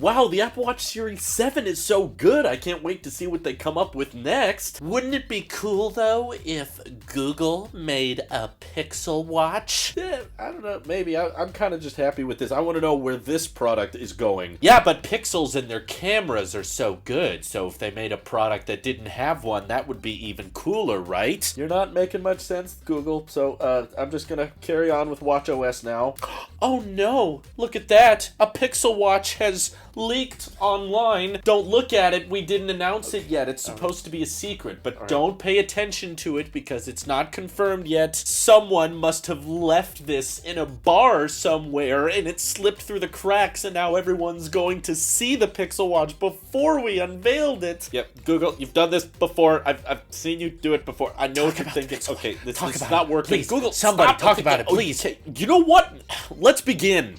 Wow, the Apple Watch Series 7 is so good. I can't wait to see what they come up with next. Wouldn't it be cool, though, if Google made a Pixel Watch? Yeah, I don't know. Maybe. I'm kind of just happy with this. I want to know where this product is going. Yeah, but pixels in their cameras are so good. So if they made a product that didn't have one, that would be even cooler, right? You're not making much sense, Google. So I'm just going to carry on with watchOS now. Oh, no. Look at that. A Pixel Watch has leaked online. Don't look at it. We didn't announce it yet. It's supposed to be a secret, but don't pay attention to it because it's not confirmed yet. Someone must have left this in a bar somewhere and it slipped through the cracks and now everyone's going to see the Pixel Watch before we unveiled it. Yep, Google, you've done this before. I've seen you do it before. I know what you're thinking. Okay, this is not working. Please, Google, somebody stop. talk about it, please. Okay, you know what? Let's begin.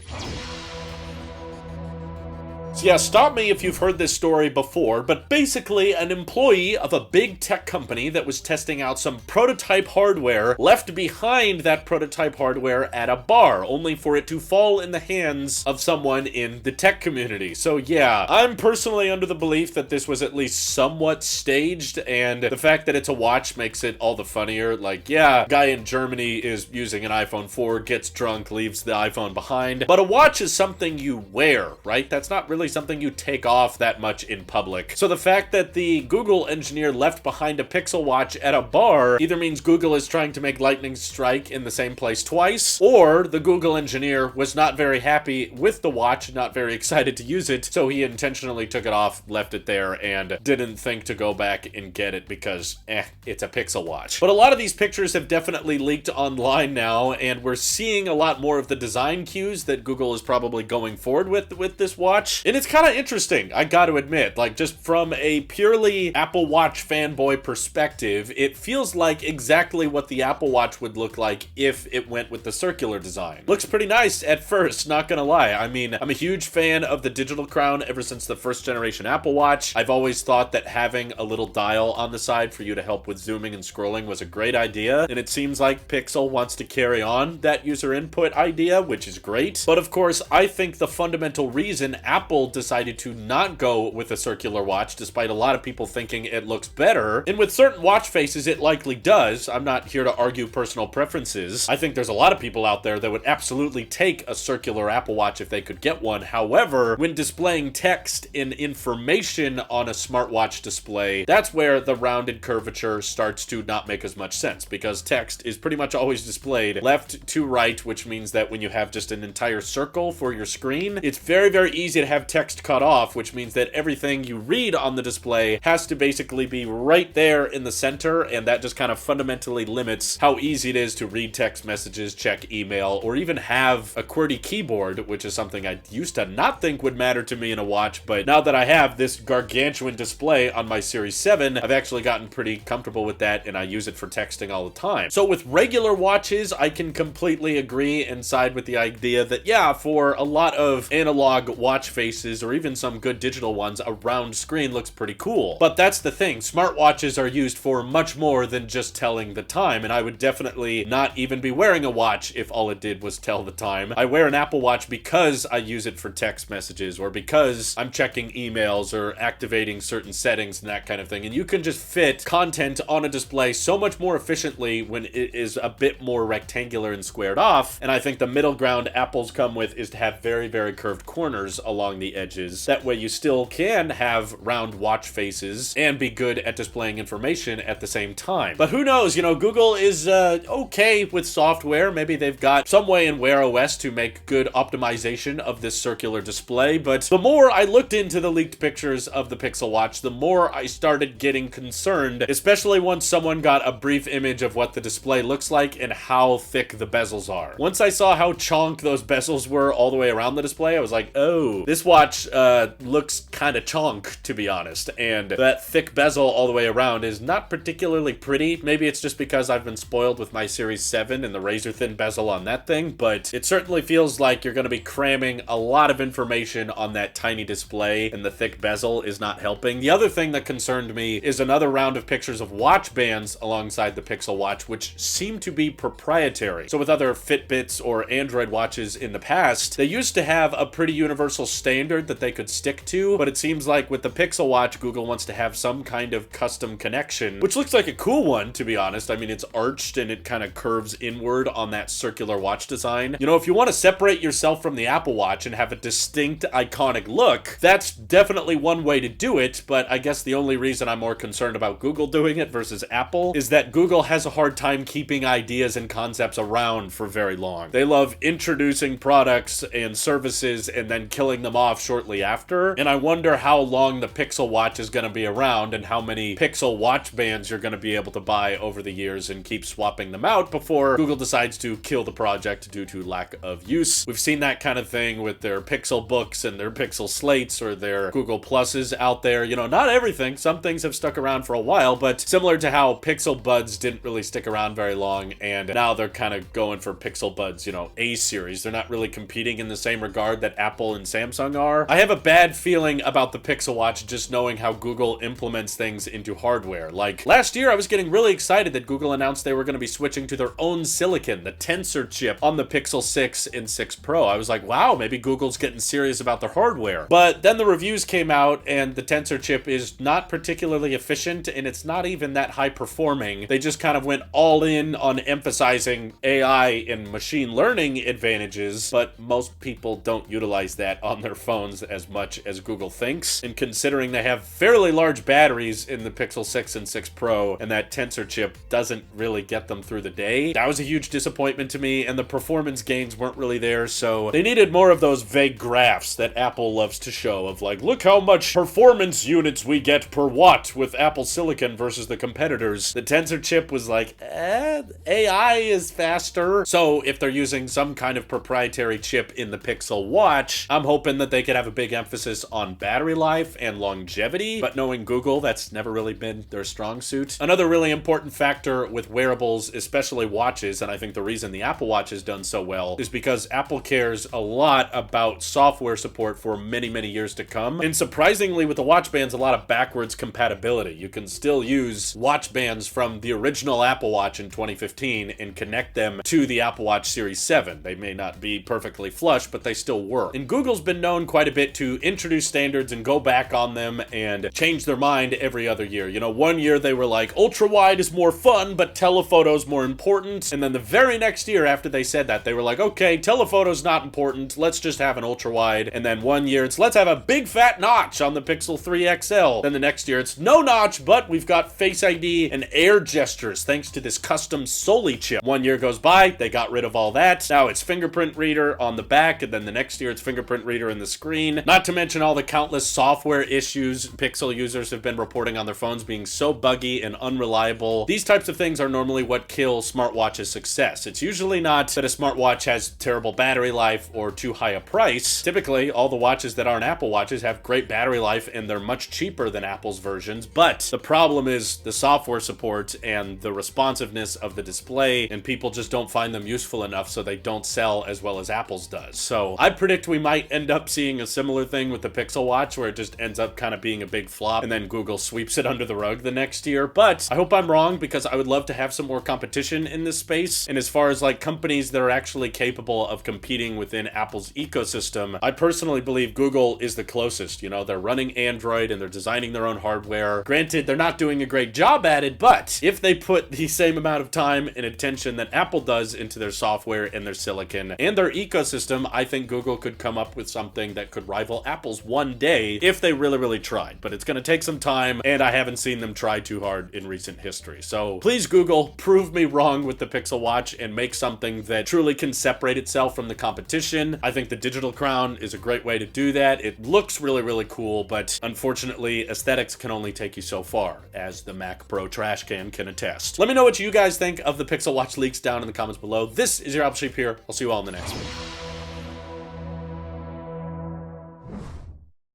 So yeah, stop me if you've heard this story before, but basically an employee of a big tech company that was testing out some prototype hardware left behind that prototype hardware at a bar, only for it to fall in the hands of someone in the tech community. So yeah, I'm personally under the belief that this was at least somewhat staged, and the fact that it's a watch makes it all the funnier. Like, yeah, guy in Germany is using an iPhone 4, gets drunk, leaves the iPhone behind, but a watch is something you wear, right? That's not really something you take off that much in public. So the fact that the Google engineer left behind a Pixel Watch at a bar either means Google is trying to make lightning strike in the same place twice, or the Google engineer was not very happy with the watch, not very excited to use it, so he intentionally took it off, left it there, and didn't think to go back and get it because, it's a Pixel Watch. But a lot of these pictures have definitely leaked online now, and we're seeing a lot more of the design cues that Google is probably going forward with this watch. And it's kind of interesting, I gotta admit. Like, just from a purely Apple Watch fanboy perspective, it feels like exactly what the Apple Watch would look like if it went with the circular design. Looks pretty nice at first, not gonna lie. I mean, I'm a huge fan of the digital crown ever since the first generation Apple Watch. I've always thought that having a little dial on the side for you to help with zooming and scrolling was a great idea, and it seems like Pixel wants to carry on that user input idea, which is great. But of course, I think the fundamental reason Apple decided to not go with a circular watch, despite a lot of people thinking it looks better, and with certain watch faces it likely does. I'm not here to argue personal preferences. I think there's a lot of people out there that would absolutely take a circular Apple Watch if they could get one. However, when displaying text and information on a smartwatch display, that's where the rounded curvature starts to not make as much sense, because text is pretty much always displayed left to right, which means that when you have just an entire circle for your screen, it's very, very easy to have text cut off, which means that everything you read on the display has to basically be right there in the center, and that just kind of fundamentally limits how easy it is to read text messages, check email, or even have a QWERTY keyboard, which is something I used to not think would matter to me in a watch, but now that I have this gargantuan display on my Series 7, I've actually gotten pretty comfortable with that, and I use it for texting all the time. So with regular watches, I can completely agree and side with the idea that, yeah, for a lot of analog watch faces, or even some good digital ones, a round screen looks pretty cool. But that's the thing, smartwatches are used for much more than just telling the time, and I would definitely not even be wearing a watch if all it did was tell the time. I wear an Apple Watch because I use it for text messages, or because I'm checking emails or activating certain settings and that kind of thing, and you can just fit content on a display so much more efficiently when it is a bit more rectangular and squared off, and I think the middle ground Apple's come with is to have very, very curved corners along the edges. That way you still can have round watch faces and be good at displaying information at the same time. But who knows, you know, Google is okay with software. Maybe they've got some way in Wear OS to make good optimization of this circular display, but the more I looked into the leaked pictures of the Pixel Watch, the more I started getting concerned, especially once someone got a brief image of what the display looks like and how thick the bezels are. Once I saw how chonk those bezels were all the way around the display, I was like, oh, this watch looks kind of chonk, to be honest, and that thick bezel all the way around is not particularly pretty. Maybe it's just because I've been spoiled with my Series 7 and the razor thin bezel on that thing, but it certainly feels like you're going to be cramming a lot of information on that tiny display, and the thick bezel is not helping. The other thing that concerned me is another round of pictures of watch bands alongside the Pixel Watch, which seem to be proprietary. So with other Fitbits or Android watches in the past, they used to have a pretty universal standard standard that they could stick to, but it seems like with the Pixel Watch, Google wants to have some kind of custom connection, which looks like a cool one, to be honest. I mean, it's arched and it kind of curves inward on that circular watch design. You know, if you want to separate yourself from the Apple Watch and have a distinct, iconic look, that's definitely one way to do it, but I guess the only reason I'm more concerned about Google doing it versus Apple is that Google has a hard time keeping ideas and concepts around for very long. They love introducing products and services and then killing them off shortly after, and I wonder how long the Pixel Watch is going to be around and how many Pixel Watch bands you're going to be able to buy over the years and keep swapping them out before Google decides to kill the project due to lack of use. We've seen that kind of thing with their Pixel books and their Pixel slates or their Google Pluses out there. You know, not everything. Some things have stuck around for a while, but similar to how Pixel Buds didn't really stick around very long, and now they're kind of going for Pixel Buds, you know, A series. They're not really competing in the same regard that Apple and Samsung are. I have a bad feeling about the Pixel Watch just knowing how Google implements things into hardware. Like, last year I was getting really excited that Google announced they were going to be switching to their own silicon, the Tensor chip, on the Pixel 6 and 6 Pro. I was like, wow, maybe Google's getting serious about their hardware. But then the reviews came out and the Tensor chip is not particularly efficient and it's not even that high performing. They just kind of went all in on emphasizing AI and machine learning advantages, but most people don't utilize that on their phones as much as Google thinks. And considering they have fairly large batteries in the Pixel 6 and 6 Pro, and that Tensor chip doesn't really get them through the day, that was a huge disappointment to me, and the performance gains weren't really there, so they needed more of those vague graphs that Apple loves to show of like, look how much performance units we get per watt with Apple Silicon versus the competitors. The Tensor chip was like, AI is faster. So if they're using some kind of proprietary chip in the Pixel Watch, I'm hoping that they could have a big emphasis on battery life and longevity, but knowing Google, that's never really been their strong suit. Another really important factor with wearables, especially watches, and I think the reason the Apple Watch has done so well is because Apple cares a lot about software support for many, many years to come. And surprisingly, with the watch bands, a lot of backwards compatibility. You can still use watch bands from the original Apple Watch in 2015 and connect them to the Apple Watch Series 7. They may not be perfectly flush, but they still work. And Google's been known quite a bit to introduce standards and go back on them and change their mind every other year. You know, one year they were like, ultra wide is more fun, but telephoto's more important. And then the very next year after they said that, they were like, okay, telephoto's not important. Let's just have an ultra wide. And then one year it's, let's have a big fat notch on the Pixel 3 XL. Then the next year it's no notch, but we've got Face ID and air gestures thanks to this custom Soli chip. One year goes by, they got rid of all that. Now it's fingerprint reader on the back, and then the next year it's fingerprint reader in the screen. Not to mention all the countless software issues Pixel users have been reporting on their phones being so buggy and unreliable. These types of things are normally what kill smartwatches' success. It's usually not that a smartwatch has terrible battery life or too high a price. Typically, all the watches that aren't Apple Watches have great battery life and they're much cheaper than Apple's versions, but the problem is the software support and the responsiveness of the display, and people just don't find them useful enough, so they don't sell as well as Apple's does. So I predict we might end up seeing a similar thing with the Pixel Watch where it just ends up kind of being a big flop and then Google sweeps it under the rug the next year. But I hope I'm wrong, because I would love to have some more competition in this space. And as far as like companies that are actually capable of competing within Apple's ecosystem, I personally believe Google is the closest. You know, they're running Android and they're designing their own hardware. Granted, they're not doing a great job at it, but if they put the same amount of time and attention that Apple does into their software and their silicon and their ecosystem, I think Google could come up with something that could rival Apple's one day if they really, really tried. But it's going to take some time, and I haven't seen them try too hard in recent history. So please, Google, prove me wrong with the Pixel Watch and make something that truly can separate itself from the competition. I think the digital crown is a great way to do that. It looks really, really cool, but unfortunately, aesthetics can only take you so far, as the Mac Pro trash can attest. Let me know what you guys think of the Pixel Watch leaks down in the comments below. This is your Apple Sheep here. I'll see you all in the next one.